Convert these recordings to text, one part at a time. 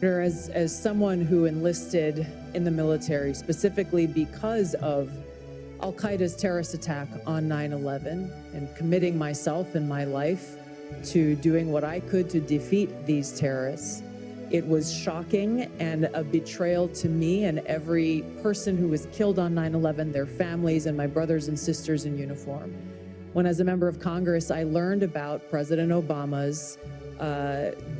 As someone who enlisted in the military specifically because of Al-Qaeda's terrorist attack on 9/11 and committing myself and my life to doing what I could to defeat these terrorists, it was shocking and a betrayal to me and every person who was killed on 9/11, their families and my brothers and sisters in uniform. When, as a member of Congress, I learned about President Obama's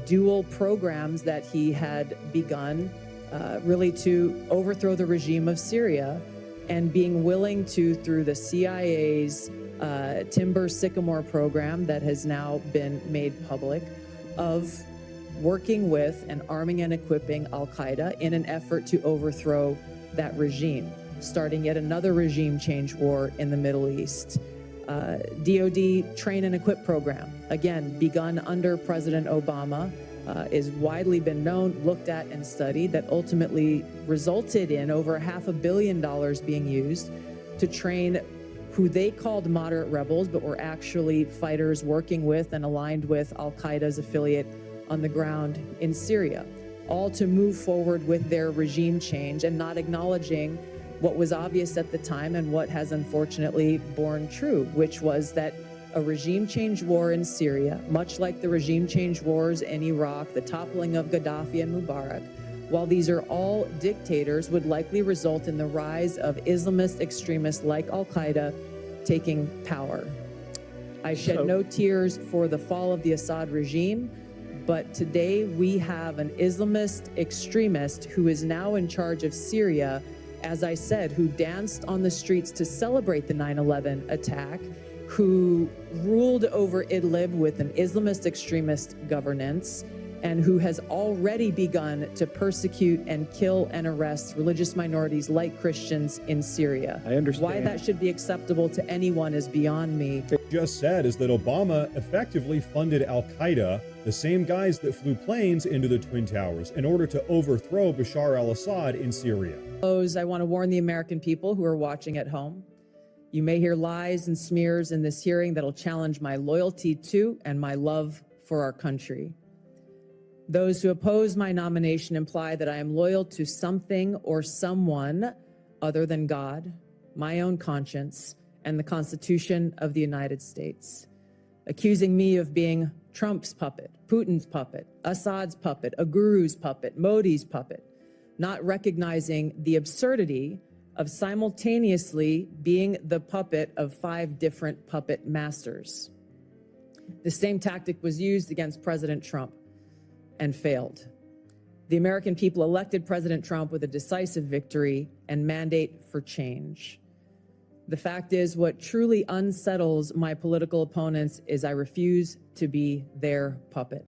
dual programs that he had begun really to overthrow the regime of Syria, and being willing to, through the CIA's Timber Sycamore program that has now been made public, of working with and arming and equipping Al-Qaeda in an effort to overthrow that regime, starting yet another regime change war in the Middle East. DoD Train and Equip program, again, begun under President Obama, is widely been known, looked at, and studied, that ultimately resulted in over $500 million being used to train who they called moderate rebels, but were actually fighters working with and aligned with Al-Qaeda's affiliate on the ground in Syria, all to move forward with their regime change and not acknowledging what was obvious at the time and what has unfortunately borne true, which was that a regime change war in Syria, much like the regime change wars in Iraq, the toppling of Gaddafi and Mubarak, while these are all dictators, would likely result in the rise of Islamist extremists like Al-Qaeda taking power. I shed no tears for the fall of the Assad regime, but today we have an Islamist extremist who is now in charge of Syria, as I said, who danced on the streets to celebrate the 9/11 attack, who ruled over Idlib with an Islamist extremist governance, and who has already begun to persecute and kill and arrest religious minorities like Christians in Syria. I understand. Why that should be acceptable to anyone is beyond me. What you just said is that Obama effectively funded Al-Qaeda, the same guys that flew planes into the Twin Towers, in order to overthrow Bashar al-Assad in Syria. I want to warn the American people who are watching at home. You may hear lies and smears in this hearing that'll challenge my loyalty to and my love for our country. Those who oppose my nomination imply that I am loyal to something or someone other than God, my own conscience, and the Constitution of the United States, accusing me of being Trump's puppet, Putin's puppet, Assad's puppet, a guru's puppet, Modi's puppet, not recognizing the absurdity of simultaneously being the puppet of 5 different puppet masters. The same tactic was used against President Trump and failed. The American people elected President Trump with a decisive victory and mandate for change. The fact is, what truly unsettles my political opponents is I refuse to be their puppet.